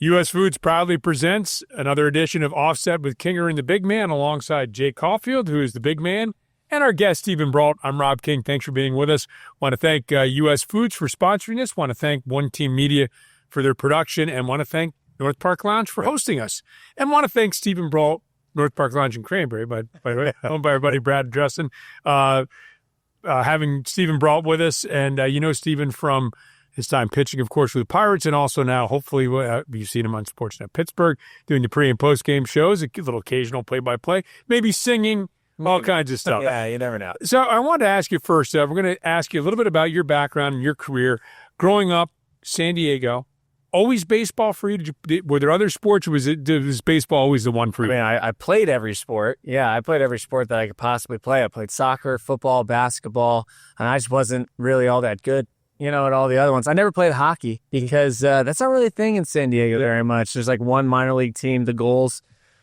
U.S. Foods proudly presents another edition of Offset with Kinger and the Big Man alongside Jake Caulfield, who is the big man, and our guest, Stephen Brault. I'm Rob King. Thanks for being with us. Want to thank U.S. Foods for sponsoring us. Want to thank One Team Media for their production, and want to thank North Park Lounge for hosting us. And want to thank Stephen Brault, North Park Lounge in Cranberry, by the way, owned by our buddy Brad and Justin, having Stephen Brault with us. And you know Stephen from his time pitching, of course, with the Pirates, and also now, hopefully, you've seen him on Sportsnet Pittsburgh, doing the pre- and post-game shows, a little occasional play-by-play, maybe singing, all kinds of stuff. Yeah, you never know. So I wanted to ask you first, we're going to ask you a little bit about your background and your career. Growing up, San Diego, always baseball for you? Were there other sports, or was baseball always the one for you? I mean, I played every sport. Yeah, I played every sport that I could possibly play. I played soccer, football, basketball, and I just wasn't really all that good, at all the other ones. I never played hockey because that's not really a thing in San Diego very much. There's like one minor league team, the Goals,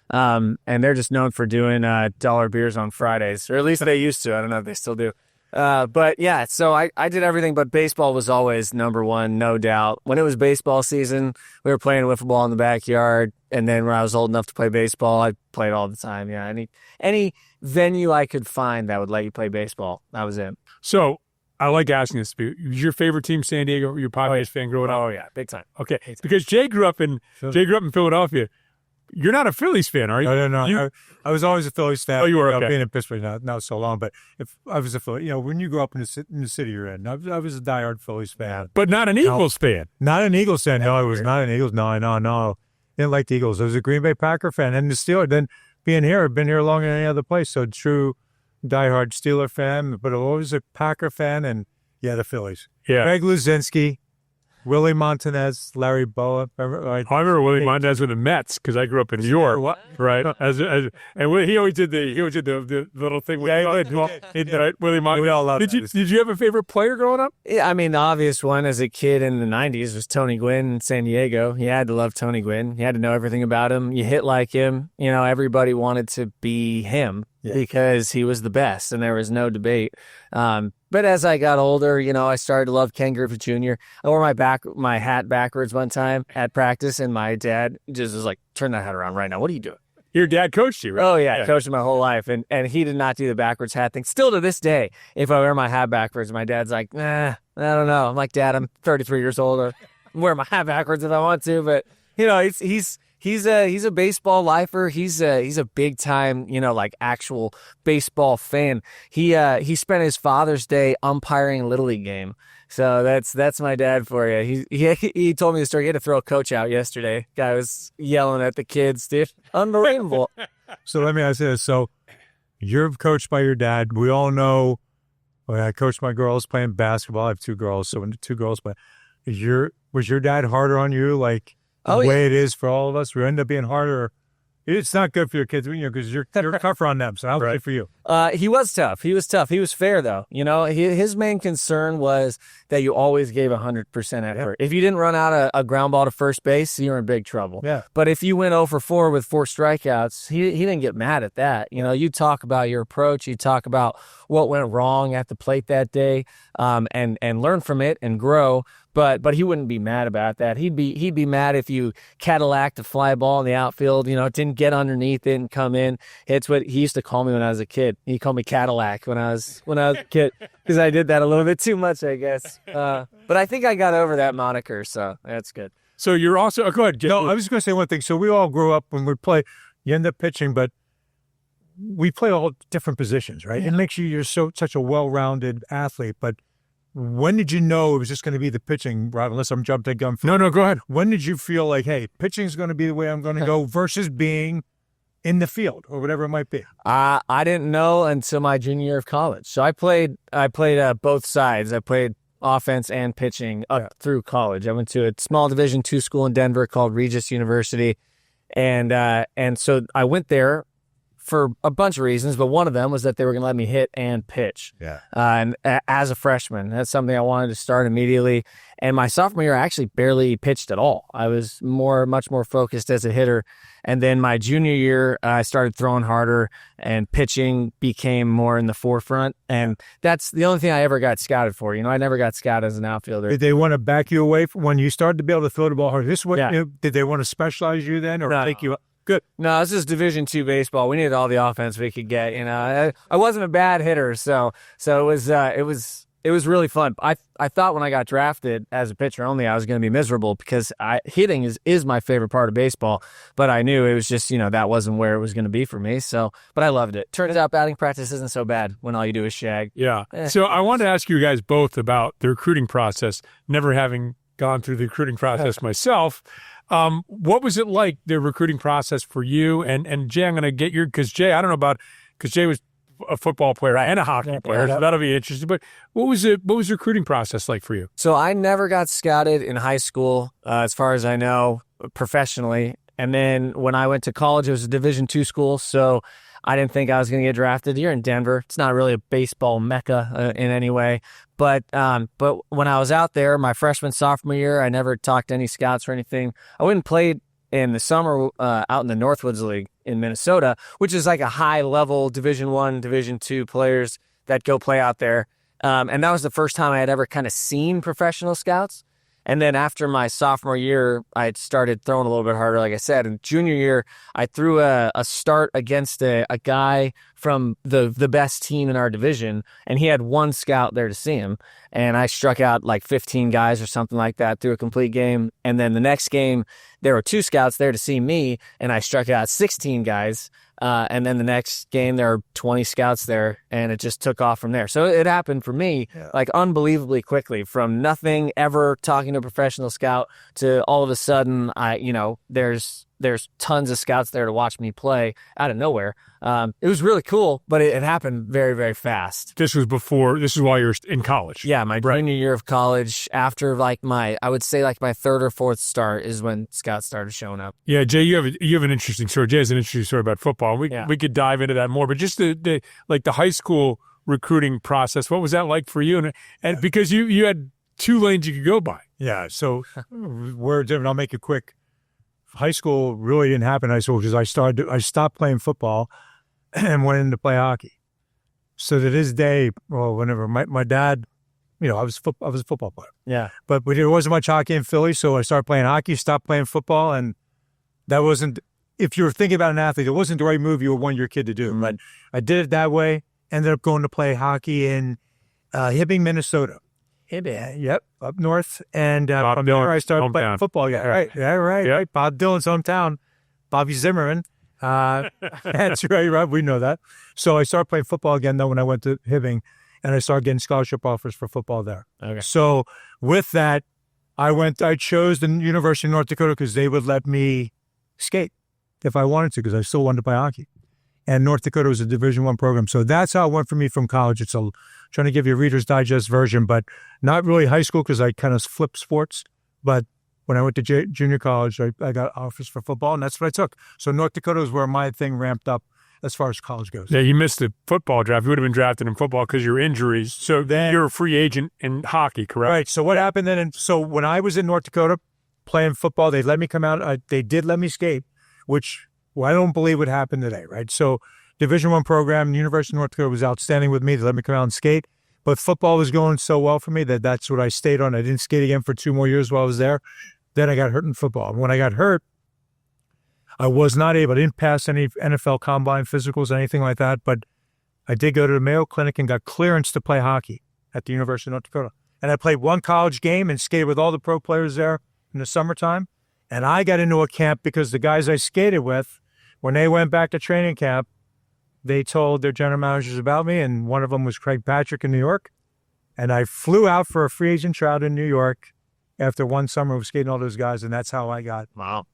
and they're just known for doing dollar beers on Fridays, or at least they used to. I don't know if they still do. But yeah, so I did everything, but baseball was always number one, no doubt. When it was baseball season, we were playing wiffle ball in the backyard, and then when I was old enough to play baseball, I played all the time. Yeah, any venue I could find that would let you play baseball, that was it. So I like asking this. Was your favorite team San Diego? Were you a Padres fan growing up? Oh yeah, big time. Okay, because Jay grew up in Philadelphia. You're not a Phillies fan, are you? No. I was always a Phillies fan. Oh, you were, okay. Being in Pittsburgh not so long, but if I was a Philly, when you grow up in the city you're in, I was a diehard Phillies fan. But not an Eagles fan. Not an Eagles fan. No, I was not an Eagles. No. Didn't like the Eagles. I was a Green Bay Packer fan, and the Steelers. Then being here, I've been here longer than any other place. So true diehard Steeler fan, but I'm always a Packer fan, and the Phillies. Yeah. Greg Luzinski, Willie Montanez, Larry Boa. I remember Willie Montanez with the Mets because I grew up in New York, right? And he always did the little thing. Right? Willie Montanez. We all loved Did you have a favorite player growing up? Yeah, I mean, the obvious one as a kid in the 90s was Tony Gwynn in San Diego. You had to love Tony Gwynn. You had to know everything about him. You hit like him. Everybody wanted to be him because he was the best, and there was no debate. But as I got older, I started to love Ken Griffey Jr. I wore my hat backwards one time at practice, and my dad just was like, "Turn that hat around right now. What are you doing?" Your dad coached you, right? Oh, yeah. Coached me my whole life, and he did not do the backwards hat thing. Still to this day, if I wear my hat backwards, my dad's like, I don't know. I'm like, Dad, I'm 33 years old. I'm wearing my hat backwards if I want to, but, He's a baseball lifer. He's a big time, actual baseball fan. He spent his Father's Day umpiring a Little League game. So that's my dad for you. He told me the story. He had to throw a coach out yesterday. Guy was yelling at the kids, dude. Unbelievable. So let me ask you this. So you're coached by your dad. We all know. I coached my girls playing basketball. I have two girls. So when the two girls play, was your dad harder on you? Like, the way it is for all of us, we end up being harder. It's not good for your kids, because you're tougher on them. So how's it for you? He was tough. He was fair, though. His main concern was that you always gave 100% effort. If you didn't run out a ground ball to first base, you were in big trouble. Yeah. But if you went 0 for 4 with 4 strikeouts, he didn't get mad at that. You talk about your approach. You talk about what went wrong at the plate that day, and learn from it and grow. But he wouldn't be mad about that. He'd be mad if you Cadillac a fly ball in the outfield. It didn't get underneath, didn't come in. It's what he used to call me when I was a kid. He called me Cadillac when I was a kid because I did that a little bit too much, I guess. But I think I got over that moniker, so that's good. So you're also go ahead. No, I was going to say one thing. So we all grew up when we play. You end up pitching, but we play all different positions, right? It makes you're such a well-rounded athlete, but. When did you know it was just going to be the pitching, Rob, unless I'm jumping the gun? No, go ahead. When did you feel like, hey, pitching is going to be the way I'm going to go versus being in the field or whatever it might be? I didn't know until my junior year of college. So I played both sides. I played offense and pitching up through college. I went to a small Division II school in Denver called Regis University. And so I went there for a bunch of reasons, but one of them was that they were going to let me hit and pitch. Yeah. And as a freshman, that's something I wanted to start immediately. And my sophomore year, I actually barely pitched at all. I was much more focused as a hitter. And then my junior year, I started throwing harder, and pitching became more in the forefront. And that's the only thing I ever got scouted for. I never got scouted as an outfielder. Did they want to back you away from when you started to be able to throw the ball hard? Did they want to specialize you then, or take you up? Good. No, this is Division II baseball. We needed all the offense we could get. I wasn't a bad hitter, so it was really fun. I thought when I got drafted as a pitcher only, I was going to be miserable because hitting is my favorite part of baseball. But I knew it was just that wasn't where it was going to be for me. So, but I loved it. Turns out batting practice isn't so bad when all you do is shag. Yeah. So I wanted to ask you guys both about the recruiting process. Never having gone through the recruiting process myself. What was it like, the recruiting process for you? And Jay, I'm going to get because Jay, I don't know because Jay was a football player and a hockey player, so that'll be interesting. But what was the recruiting process like for you? So I never got scouted in high school, as far as I know, professionally. And then when I went to college, it was a Division II school, so I didn't think I was going to get drafted. You're in Denver. It's not really a baseball mecca in any way. But when I was out there, my freshman, sophomore year, I never talked to any scouts or anything. I went and played in the summer out in the Northwoods League in Minnesota, which is like a high-level Division I, Division II players that go play out there. And that was the first time I had ever kind of seen professional scouts. And then after my sophomore year, I started throwing a little bit harder, like I said. And junior year, I threw a start against a guy from the best team in our division, and he had one scout there to see him. And I struck out like 15 guys or something like that through a complete game. And then the next game, there were 2 scouts there to see me, and I struck out 16 guys. And then the next game, there were 20 scouts there, and it just took off from there. So it happened for me like unbelievably quickly, from nothing ever talking to a professional scout to all of a sudden, there's tons of scouts there to watch me play out of nowhere. It was really cool, but it happened very, very fast. This is while you're in college. Yeah, my junior year of college, after I would say my 3rd or 4th start is when scouts started showing up. Yeah, Jay, you have an interesting story. Jay has an interesting story about football. We could dive into that more, but just the high school recruiting process, what was that like for you? And because you had 2 lanes you could go by. Yeah, so we're different. I'll make it quick. High school really didn't happen in high school because I stopped playing football and went in to play hockey. So to this day, whenever my dad, I was a football player. Yeah. But there wasn't much hockey in Philly, so I started playing hockey, stopped playing football, and that wasn't, if you're thinking about an athlete, it wasn't the right move you would want your kid to do. Mm-hmm. But I did it that way, ended up going to play hockey in Hibbing, Minnesota. Yep, up north. And from there I started playing football. Yeah, right. Bob Dylan's hometown, Bobby Zimmerman. That's right, Rob. We know that. So I started playing football again, though, when I went to Hibbing, and I started getting scholarship offers for football there. Okay. So with that, I chose the University of North Dakota because they would let me skate if I wanted to, because I still wanted to play hockey. And North Dakota was a Division I program. So that's how it went for me from college. It's trying to give you a Reader's Digest version, but not really high school because I kind of flipped sports. But when I went to junior college, I got offers for football, and that's what I took. So North Dakota is where my thing ramped up as far as college goes. Yeah, you missed the football draft. You would have been drafted in football because of your injuries. So then you're a free agent in hockey, correct? Right. So what happened then? So when I was in North Dakota playing football, they let me come out. They did let me skate, which I don't believe would happen today, right? So Division I program, University of North Dakota was outstanding with me. They let me come out and skate. But football was going so well for me that's what I stayed on. I didn't skate again for 2 more years while I was there. Then I got hurt in football. And when I got hurt, I didn't pass any NFL combine physicals or anything like that, but I did go to the Mayo Clinic and got clearance to play hockey at the University of North Dakota. And I played 1 college game and skated with all the pro players there in the summertime. And I got into a camp because the guys I skated with, when they went back to training camp, they told their general managers about me, and one of them was Craig Patrick in New York. And I flew out for a free agent trial in New York after 1 summer of skating all those guys, and that's how I got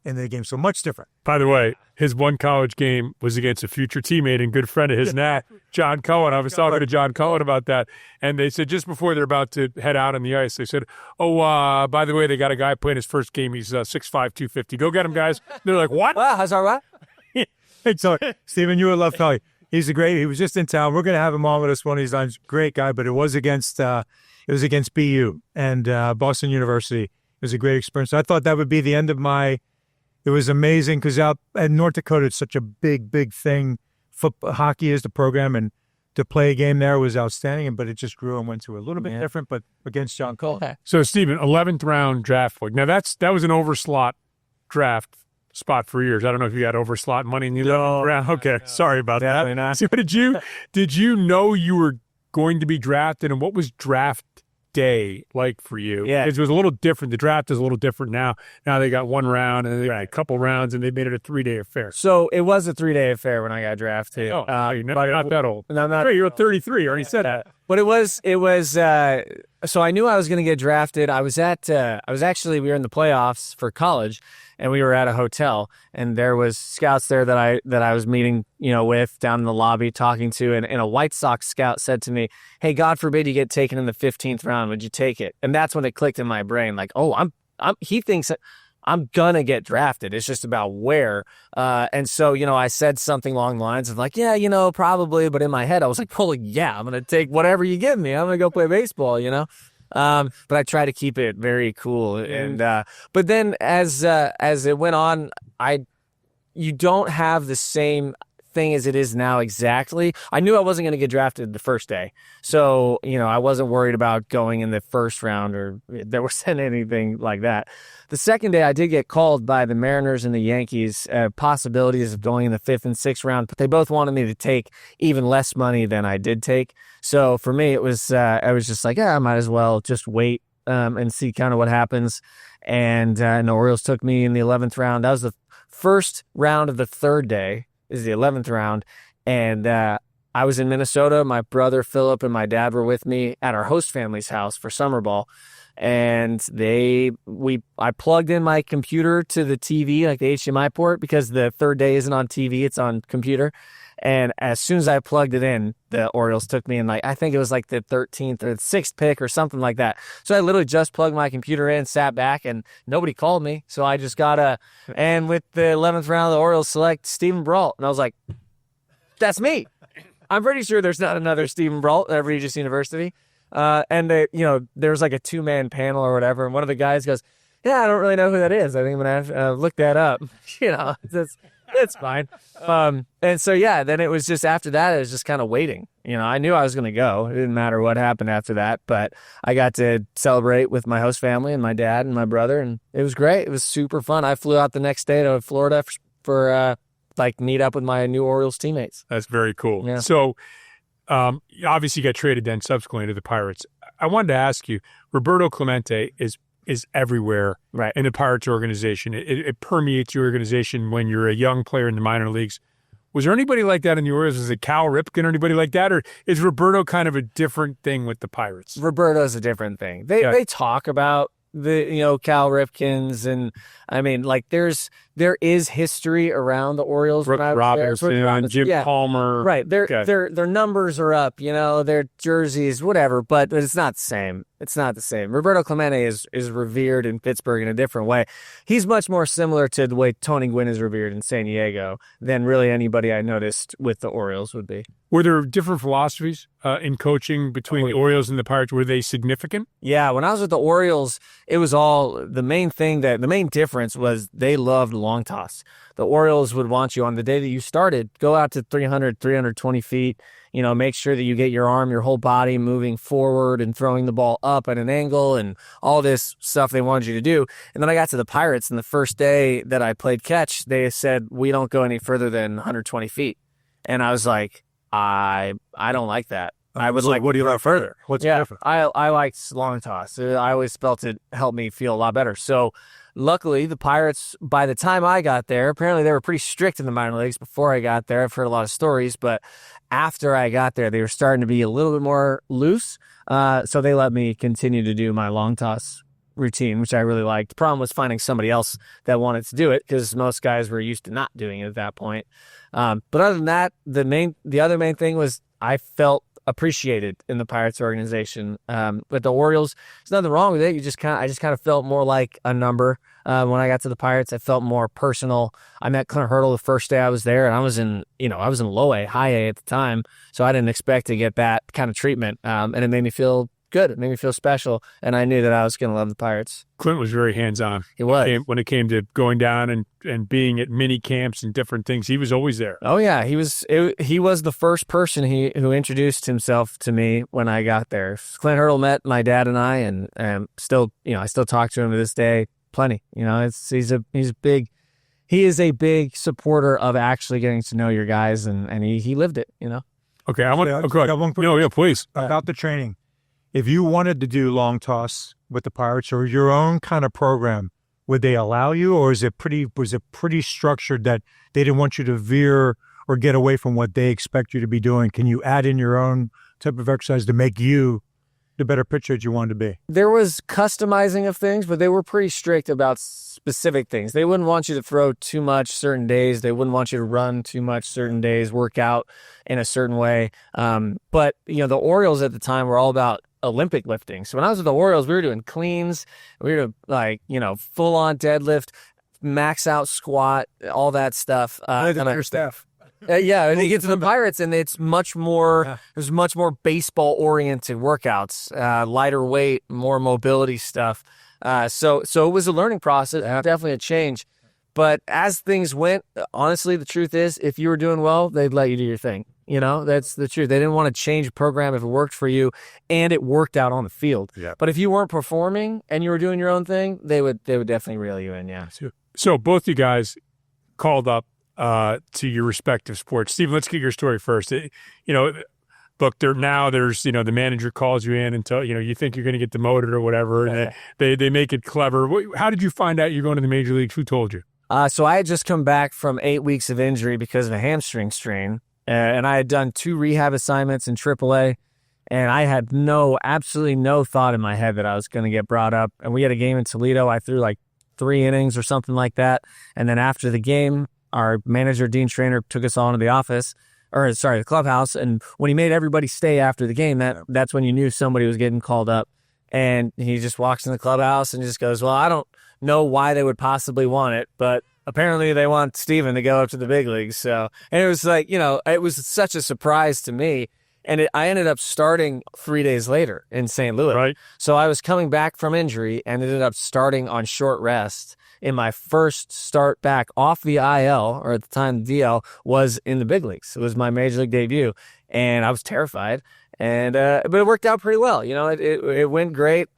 into the game. So much different. By the way, his 1 college game was against a future teammate and good friend of his, John Cohen. I was talking to John Cohen about that, and they said just before they're about to head out on the ice, they said, by the way, they got a guy playing his first game. He's 6'5", 250. Go get him, guys. They're like, what? Well, how's our what? So, Stephen, you would love Philly. He was just in town. We're going to have him on with us one of these times. Great guy, but it was against BU and Boston University. It was a great experience. I thought that would be the end of it was amazing because out in North Dakota, it's such a big, big thing. Hockey is the program, and to play a game there was outstanding, but it just grew and went to a little bit different, but against John Cole. Okay. So, Stephen, 11th round draft pick. Now, that was an overslot draft spot for years. I don't know if you got overslot money in the 11th round. Okay, sorry about Definitely that. not. So, did you know you were going to be drafted, and what was draft day like for you? Yeah. It was a little different. The draft is a little different now. Now they got one round, and they got a couple rounds, and they made it a 3-day affair. So it was a 3-day affair when I got drafted. You're not that old. And I'm not. Hey, you're 33. You already said that. But it was. So I knew I was going to get drafted. we were in the playoffs for college, and we were at a hotel, and there was scouts there that I was meeting, with down in the lobby, talking to, and a White Sox scout said to me, "Hey, God forbid you get taken in the 15th round. Would you take it?" And that's when it clicked in my brain, like, oh, he thinks that I'm gonna get drafted. It's just about where. And so, I said something along the lines of like, yeah, probably. But in my head, I was like, holy yeah, I'm gonna take whatever you give me. I'm gonna go play baseball, But I try to keep it very cool. And but then as it went on, you don't have the same thing as it is now exactly. I knew I wasn't going to get drafted the first day. So, I wasn't worried about going in the first round or there wasn't anything like that. The second day I did get called by the Mariners and the Yankees, possibilities of going in the 5th and 6th round, but they both wanted me to take even less money than I did take. So for me, it was, I was just like, I might as well just wait and see kind of what happens. And the Orioles took me in the 11th round. That was the first round of the third day. Is the 11th round, and I was in Minnesota. My brother Philip and my dad were with me at our host family's house for summer ball, and I plugged in my computer to the TV, like the HDMI port, because the third day isn't on TV, it's on computer. And as soon as I plugged it in, the Orioles took me in, I think it was like the 13th or the 6th pick or something like that. So I literally just plugged my computer in, sat back, and nobody called me. So I just and with the 11th round, the Orioles select Stephen Brault. And I was like, that's me. I'm pretty sure there's not another Stephen Brault at Regis University. And there was like a 2-man panel or whatever. And one of the guys goes, yeah, I don't really know who that is. I think I'm going to have to look that up. It's fine. And so, then it was just after that, it was just kind of waiting. I knew I was going to go. It didn't matter what happened after that, but I got to celebrate with my host family and my dad and my brother, and it was great. It was super fun. I flew out the next day to Florida for meet up with my new Orioles teammates. That's very cool. Yeah. So, obviously you got traded then subsequently to the Pirates. I wanted to ask you, Roberto Clemente is everywhere in the Pirates organization. It permeates your organization when you're a young player in the minor leagues. Was there anybody like that in the Orioles? Was it Cal Ripken or anybody like that? Or is Roberto kind of a different thing with the Pirates? Roberto's a different thing. They talk about the Cal Ripkins, and I mean, there is history around the Orioles. Brooke Robinson, Jim Palmer. Right. Their numbers are up, their jerseys, whatever, but it's not the same. It's not the same. Roberto Clemente is revered in Pittsburgh in a different way. He's much more similar to the way Tony Gwynn is revered in San Diego than really anybody I noticed with the Orioles would be. Were there different philosophies in coaching between the Orioles and the Pirates? Were they significant? Yeah, when I was with the Orioles, it was all the main difference was they loved long toss. The Orioles would want you on the day that you started, go out to 300, 320 feet, make sure that you get your arm, your whole body moving forward and throwing the ball up at an angle and all this stuff they wanted you to do. And then I got to the Pirates, and the first day that I played catch, they said, we don't go any further than 120 feet. And I was like, I don't like that. I would what do you like further? What's different? I liked long toss. I always felt it helped me feel a lot better. So luckily, the Pirates, by the time I got there, apparently they were pretty strict in the minor leagues before I got there. I've heard a lot of stories, but after I got there, they were starting to be a little bit more loose. So they let me continue to do my long toss routine, which I really liked. The problem was finding somebody else that wanted to do it because most guys were used to not doing it at that point. But other than that, the other main thing was I felt appreciated in the Pirates organization. But the Orioles, there's nothing wrong with it. I just kind of felt more like a number. When I got to the Pirates, I felt more personal. I met Clint Hurdle the first day I was there, and I was in low A, high A at the time, so I didn't expect to get that kind of treatment. And it made me feel good. It made me feel special, and I knew that I was going to love the Pirates. Clint was very hands-on. He was. When it came to going down and being at mini camps and different things, he was always there. Oh, yeah. He was the first person who introduced himself to me when I got there. Clint Hurdle met my dad and I, and still, I still talk to him to this day plenty. He is a big supporter of actually getting to know your guys, and he lived it, Okay, I got one. No, yeah, please. About the training. If you wanted to do long toss with the Pirates or your own kind of program, would they allow you, or was it pretty structured that they didn't want you to veer or get away from what they expect you to be doing? Can you add in your own type of exercise to make you the better pitcher that you wanted to be? There was customizing of things, but they were pretty strict about specific things. They wouldn't want you to throw too much certain days. They wouldn't want you to run too much certain days, work out in a certain way. But the Orioles at the time were all about Olympic lifting. So when I was with the Orioles, we were doing cleans, we were doing full on deadlift, max out squat, all that stuff. Your staff. Yeah, and you get to the Pirates, and it's much more. There's much more baseball oriented workouts, lighter weight, more mobility stuff. So it was a learning process, definitely a change. But as things went, honestly, the truth is, if you were doing well, they'd let you do your thing. That's the truth. They didn't want to change a program if it worked for you and it worked out on the field. Yeah. But if you weren't performing and you were doing your own thing, they would definitely reel you in. Yeah. So both you guys called up to your respective sports. Steven, let's get your story first. Look, there's the manager calls you in and you think you're going to get demoted or whatever, and they make it clever. How did you find out you're going to the major leagues? Who told you? So I had just come back from 8 weeks of injury because of a hamstring strain. And I had done 2 rehab assignments in AAA, and I had absolutely no thought in my head that I was going to get brought up. And we had a game in Toledo. I threw 3 innings or something like that. And then after the game, our manager, Dean Trainer, took us all into the clubhouse. And when he made everybody stay after the game, that's when you knew somebody was getting called up. And he just walks in the clubhouse and just goes, well, I don't know why they would possibly want it, but apparently they want Steven to go up to the big leagues. So, and it was it was such a surprise to me. And I ended up starting 3 days later in St. Louis. Right. So I was coming back from injury and ended up starting on short rest. In my first start back off the IL, or at the time the DL, was in the big leagues. It was my major league debut, and I was terrified. And but it worked out pretty well. It went great.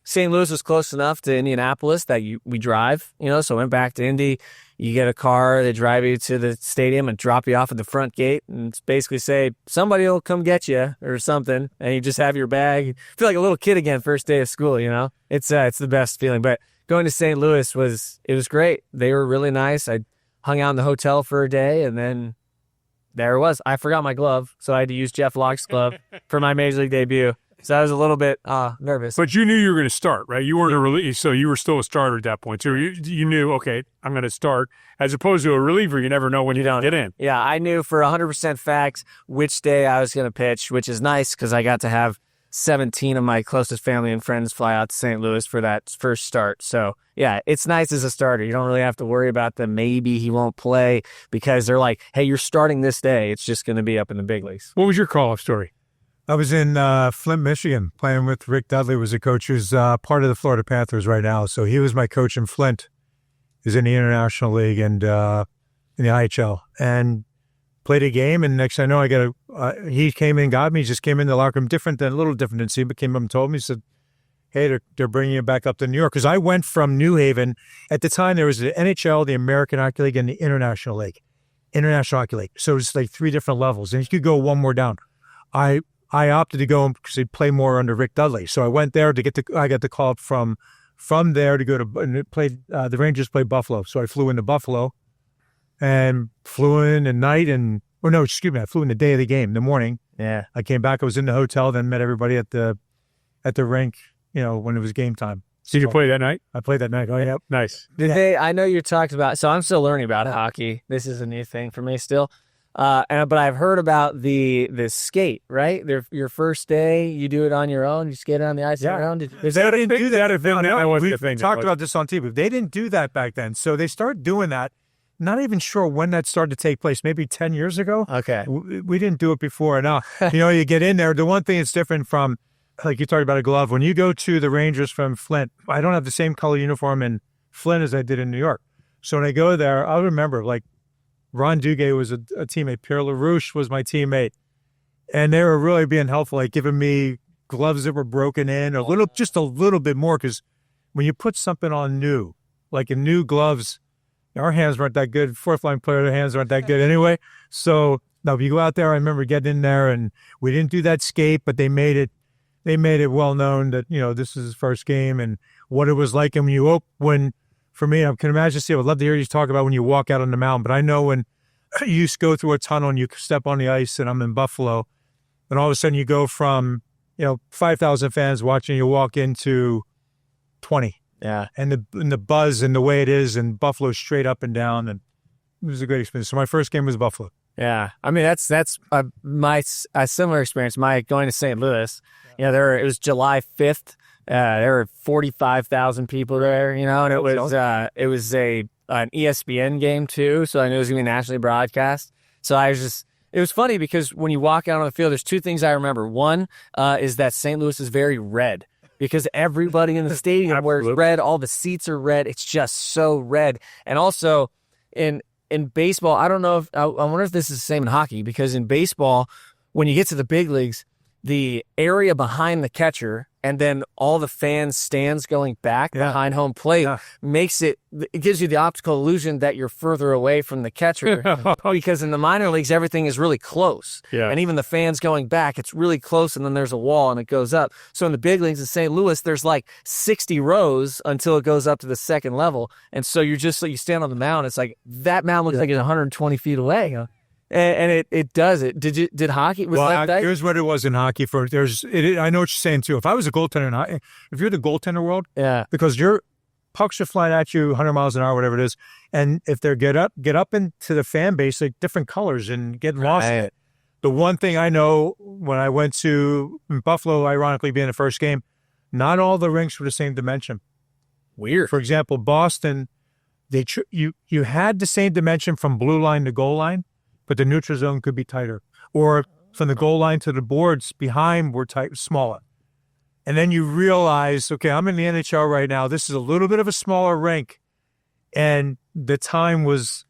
St. Louis was close enough to Indianapolis that we drive, so I went back to Indy. You get a car, they drive you to the stadium and drop you off at the front gate and basically say, somebody will come get you or something, and you just have your bag. You feel like a little kid again, first day of school, It's the best feeling. But going to St. Louis was great. They were really nice. I hung out in the hotel for a day, and then there it was. I forgot my glove, so I had to use Jeff Locke's glove for my major league debut. So I was a little bit nervous. But you knew you were going to start, right? You weren't a reliever, so you were still a starter at that point. So you knew, okay, I'm going to start. As opposed to a reliever, you never know when you don't get in. Yeah, I knew for 100% facts which day I was going to pitch, which is nice because I got to have 17 of my closest family and friends fly out to St. Louis for that first start. So, yeah, it's nice as a starter. You don't really have to worry about maybe he won't play because they're like, hey, you're starting this day. It's just going to be up in the big leagues. What was your call-up story? I was in Flint, Michigan, playing with Rick Dudley, was a coach who's part of the Florida Panthers right now. So he was my coach in Flint. He's in the International League and in the IHL. And played a game, and next thing I know, he came in, got me, just came in the locker room, a little different than Steve, but came up and told me, he said, hey, they're bringing you back up to New York. Because I went from New Haven. At the time, there was the NHL, the American Hockey League, and the International Hockey League. So it's 3 different levels. And you could go one more down. I opted to go because he'd play more under Rick Dudley. So I went there I got the call up from there to go to, and the Rangers played Buffalo. So I flew into Buffalo and flew in at night I flew in the day of the game, in the morning. Yeah. I came back, I was in the hotel, then met everybody at the rink, when it was game time. So you play that night? I played that night. Oh, yeah. Nice. Hey, I know you talked about, so I'm still learning about hockey. This is a new thing for me still. But I've heard about the skate, right? Your first day, you do it on your own. You skate on the ice on your own. They didn't do that. We Talked about this on TV. They didn't do that back then. So they started doing that. Not even sure when that started to take place. Maybe 10 years ago. Okay. We didn't do it before. Now, you get in there. The one thing that's different from, like you talked about a glove, when you go to the Rangers from Flint, I don't have the same color uniform in Flint as I did in New York. So when I go there, I'll remember, like, Ron Duguay was a teammate. Pierre LaRouche was my teammate. And they were really being helpful, like giving me gloves that were broken in, just a little bit more, because when you put something on new, like in new gloves, our hands weren't that good. Fourth line player, their hands aren't that good anyway. So now, if you go out there, I remember getting in there, and we didn't do that skate, but they made it well known that this is his first game and what it was like. And for me, I can imagine. I would love to hear you talk about when you walk out on the mountain. But I know when you go through a tunnel and you step on the ice, and I'm in Buffalo, and all of a sudden you go from 5,000 fans watching you walk into 20. Yeah, and the buzz and the way it is, and Buffalo straight up and down, and it was a great experience. So my first game was Buffalo. Yeah, I mean that's a similar experience. My going to St. Louis, it was July 5th. There were 45,000 people there, and it was an ESPN game too, so I knew it was gonna be nationally broadcast. So it was funny because when you walk out on the field, there's two things I remember. One is that St. Louis is very red, because everybody in the stadium wears red. All the seats are red. It's just so red. And also in baseball, I don't know I wonder if this is the same in hockey, because in baseball, when you get to the big leagues, the area behind the catcher and then all the fans' stands going back behind home plate it gives you the optical illusion that you're further away from the catcher. Because in the minor leagues, everything is really close. Yeah. And even the fans going back, it's really close, and then there's a wall and it goes up. So in the big leagues in St. Louis, there's like 60 rows until it goes up to the second level. And so you stand on the mound, it's like that mound looks like it's 120 feet away. And it does it. Did hockey? Here's what it was in hockey. I know what you're saying too. If I was a goaltender in hockey, if you're the goaltender world, because your pucks are flying at you 100 miles an hour, whatever it is, and if they get up into the fan base, like different colors and getting lost in it. The one thing I know when I went to Buffalo, ironically being the first game, not all the rinks were the same dimension. Weird. For example, Boston, you had the same dimension from blue line to goal line, but the neutral zone could be tighter. Or from the goal line to the boards behind were smaller. And then you realize, okay, I'm in the NHL right now. This is a little bit of a smaller rink. And the time was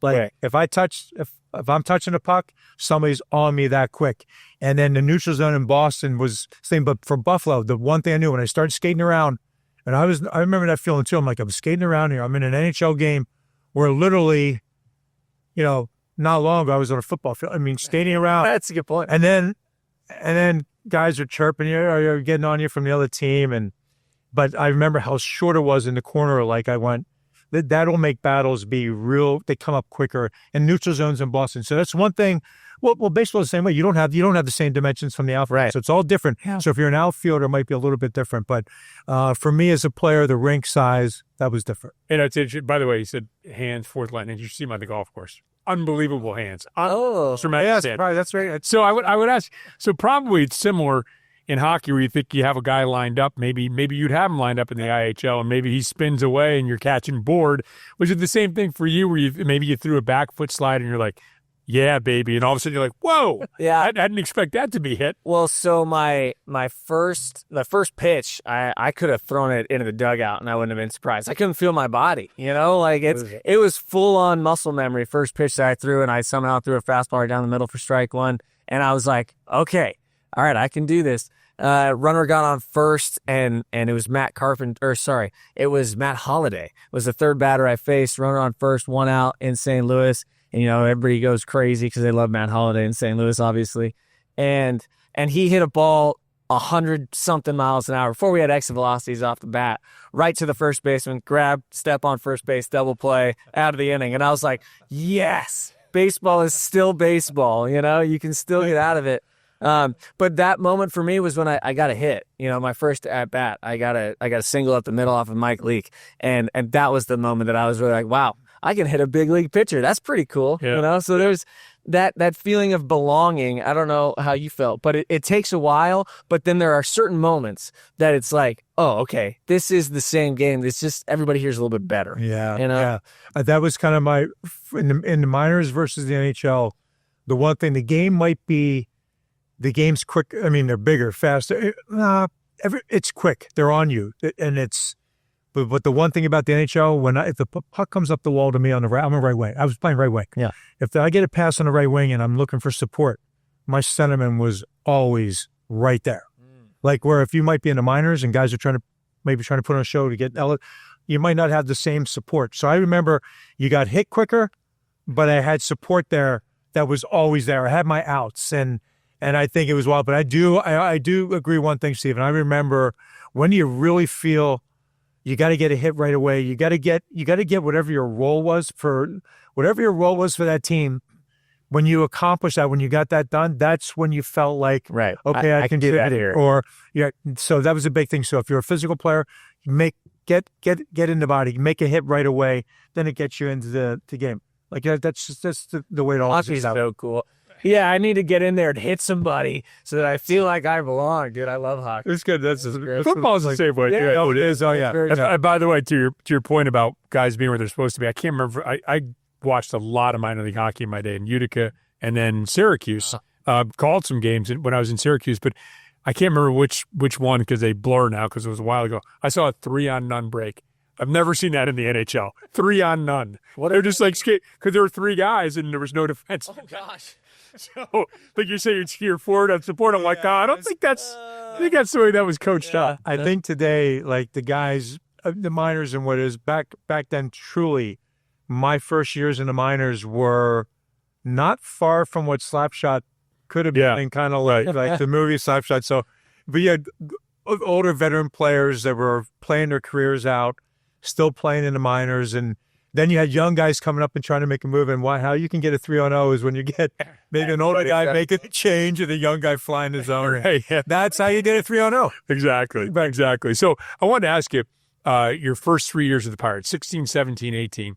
like, if I'm touching a puck, somebody's on me that quick. And then the neutral zone in Boston was the same. But for Buffalo, the one thing I knew when I started skating around, and I remember that feeling too. I'm like, I'm skating around here. I'm in an NHL game where literally, not long ago, I was on a football field. I mean, skating around. That's a good point. And then guys are chirping you, or you're getting on you from the other team. But I remember how short it was in the corner. Like I went, that'll make battles be real. They come up quicker. And neutral zones in Boston. So that's one thing. Well, baseball is the same way. You don't have the same dimensions from the outfield. Right. So it's all different. Yeah. So if you're an outfielder, it might be a little bit different. But for me as a player, the rink size, that was different. And by the way, you said hands, fourth line, and you see him on the golf course. Unbelievable hands. Yes, right. That's right. So I would ask. So probably it's similar in hockey, where you think you have a guy lined up. Maybe you'd have him lined up in the IHL, and maybe he spins away and you're catching board. Was it the same thing for you, where maybe you threw a back foot slide and you're like, yeah, baby, and all of a sudden you're like, whoa, yeah, I didn't expect that to be hit. Well, so the first pitch, I could have thrown it into the dugout and I wouldn't have been surprised. I couldn't feel my body, like it was full on muscle memory. First pitch that I threw, and I somehow threw a fastball right down the middle for strike one, and I was like, okay, all right, I can do this. Runner got on first, and it was it was Matt Holliday. It was the third batter I faced. Runner on first, 1 out in St. Louis. And, everybody goes crazy because they love Matt Holliday in St. Louis, obviously. And he hit a ball 100-something miles an hour before we had exit velocities off the bat, right to the first baseman, grab, step on first base, double play, out of the inning. And I was like, yes, baseball is still baseball. You can still get out of it. But that moment for me was when I got a hit. My first at bat, I got a single up the middle off of Mike Leake, and that was the moment that I was really like, wow, I can hit a big league pitcher. That's pretty cool. Yeah. So there's that feeling of belonging. I don't know how you felt, but it takes a while. But then there are certain moments that it's like, oh, okay, this is the same game. It's just everybody here's a little bit better. Yeah. Yeah. That was kind of in the minors versus the NHL. The one thing, the game's quick. I mean, they're bigger, faster. It's quick. They're on you, and it's. But the one thing about the NHL, if the puck comes up the wall to me on the right, I'm a right wing. I was playing right wing. Yeah. If I get a pass on the right wing and I'm looking for support, my centerman was always right there. Like where if you might be in the minors and guys are trying to put on a show to get, you might not have the same support. So I remember you got hit quicker, but I had support there that was always there. I had my outs, and I think it was wild. But I do agree one thing, Stephen. I remember when you really feel you got to get a hit right away. You got to get whatever your role was for that team. When you accomplish that, when you got that done, that's when you felt like, right, okay, I can do that here. Or so that was a big thing. So if you're a physical player, get in the body, make a hit right away, then it gets you into the game. Like that's the way it all Hockey's so cool. Yeah, I need to get in there and hit somebody so that I feel like I belong, dude. I love hockey. It's good. Football's the same way. Yeah, it is. Oh, yeah. And by the way, to your point about guys being where they're supposed to be, I can't remember. I watched a lot of minor league hockey in my day in Utica and then Syracuse. Called some games when I was in Syracuse, but I can't remember which one because they blur now because it was a while ago. I saw a 3-on-none break. I've never seen that in the NHL. 3-on-none. They're just like skate because there were 3 guys and there was no defense. Oh gosh. So, like you say, you're forward on support. I'm like, I don't think that's. I think that's the way that was coached up. I think today, like the guys, the minors and what is back then, truly, my first years in the minors were not far from what Slapshot could have been, and kind of like the movie Slapshot. So, but you had older veteran players that were playing their careers out, still playing in the minors, and then you had young guys coming up and trying to make a move. And how you can get a 3-on-0 is when you get maybe an older guy making a change and a young guy flying his own. Right. Yeah. That's how you get a 3-on-0. Exactly. So I wanted to ask you, your first 3 years of the Pirates, 16, 17, 18,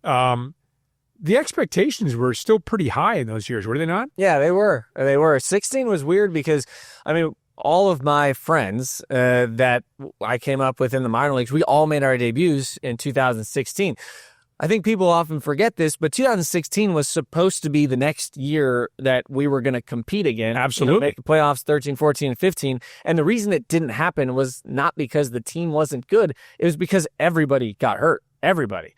the expectations were still pretty high in those years, were they not? Yeah, they were. 16 was weird because, I mean, all of my friends that I came up with in the minor leagues, we all made our debuts in 2016. I think people often forget this, but 2016 was supposed to be the next year that we were going to compete again. Absolutely. Make the playoffs 13, 14, and 15. And the reason it didn't happen was not because the team wasn't good. It was because everybody got hurt. Everybody.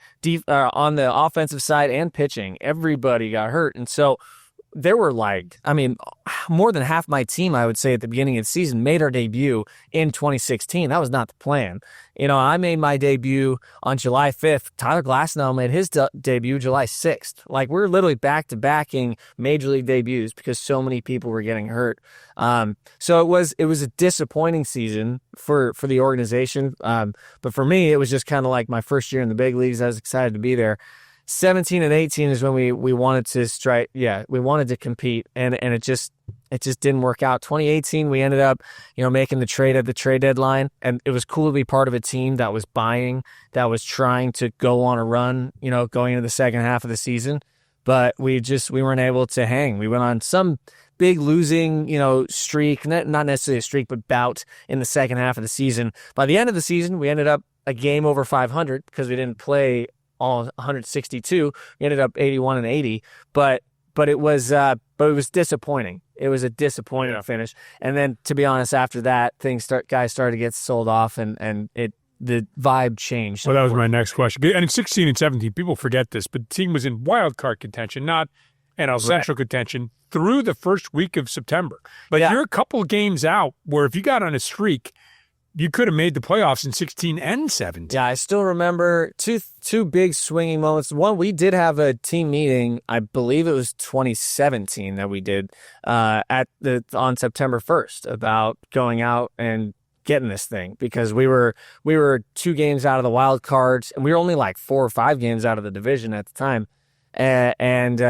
On the offensive side and pitching, everybody got hurt. And so there were more than half my team, I would say, at the beginning of the season made our debut in 2016. That was not the plan. I made my debut on July 5th. Tyler Glasnow made his debut July 6th. Like, we're literally back-to-backing major league debuts because so many people were getting hurt. So it was a disappointing season for the organization. But for me, it was just kind of like my first year in the big leagues. I was excited to be there. 17 and 18 is when we wanted to strike. Yeah, we wanted to compete, and it just didn't work out. 2018, we ended up, making the trade at the trade deadline, and it was cool to be part of a team that was buying, that was trying to go on a run, going into the second half of the season. But we weren't able to hang. We went on some big losing, streak, not necessarily a streak, but bout in the second half of the season. By the end of the season, we ended up a game over 500 because we didn't play all 162. We ended up 81 and 80, but it was disappointing. It was a disappointing finish. And then, to be honest, after that, guys started to get sold off, and the vibe changed. Well, that was my next question. And in 16 and 17, people forget this, but the team was in wild card contention, not NL Central contention, through the first week of September. But you're a couple games out where if you got on a streak, you could have made the playoffs in 16 and 17. Yeah, I still remember two big swinging moments. One, we did have a team meeting. I believe it was 2017 that we did on September 1st about going out and getting this thing, because we were 2 games out of the wild cards, and we were only like 4 or 5 games out of the division at the time. And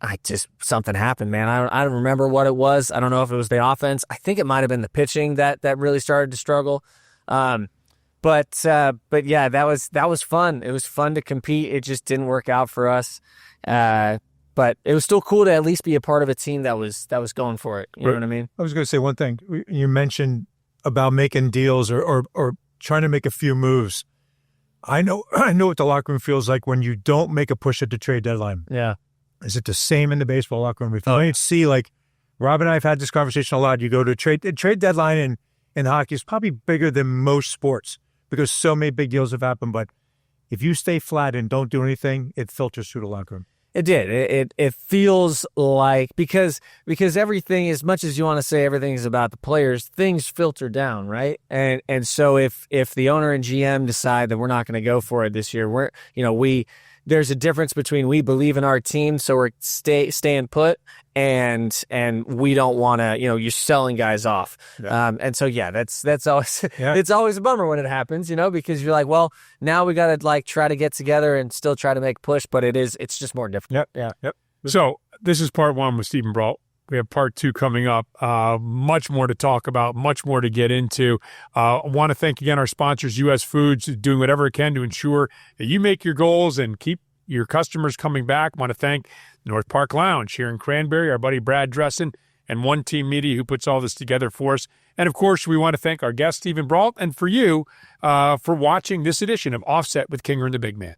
I just, something happened, man. I don't remember what it was. I don't know if it was the offense. I think it might have been the pitching that really started to struggle. But yeah, that was fun. It was fun to compete. It just didn't work out for us. But it was still cool to at least be a part of a team that was going for it. You know what I mean? I was going to say one thing. You mentioned about making deals or trying to make a few moves. I know what the locker room feels like when you don't make a push at the trade deadline. Yeah. Is it the same in the baseball locker room? If you see, like, Rob and I have had this conversation a lot. You go to a trade deadline in hockey is probably bigger than most sports because so many big deals have happened. But if you stay flat and don't do anything, it filters through the locker room. It did. It feels like because everything, as much as you want to say everything is about the players, things filter down, right? And so if the owner and GM decide that we're not going to go for it this year, there's a difference between we believe in our team, so we're staying put, and we don't want to, you're selling guys off. Yeah. And so that's always it's always a bummer when it happens, because you're like, well, now we got to like try to get together and still try to make push, but it's just more difficult. Yep. So this is part one with Stephen Brault. We have part two coming up. Much more to talk about, much more to get into. I want to thank again our sponsors, U.S. Foods, doing whatever it can to ensure that you make your goals and keep your customers coming back. I want to thank North Park Lounge here in Cranberry, our buddy Brad Dressen, and One Team Media who puts all this together for us. And, of course, we want to thank our guest, Stephen Brault, and for you for watching this edition of Offset with Kinger and the Big Man.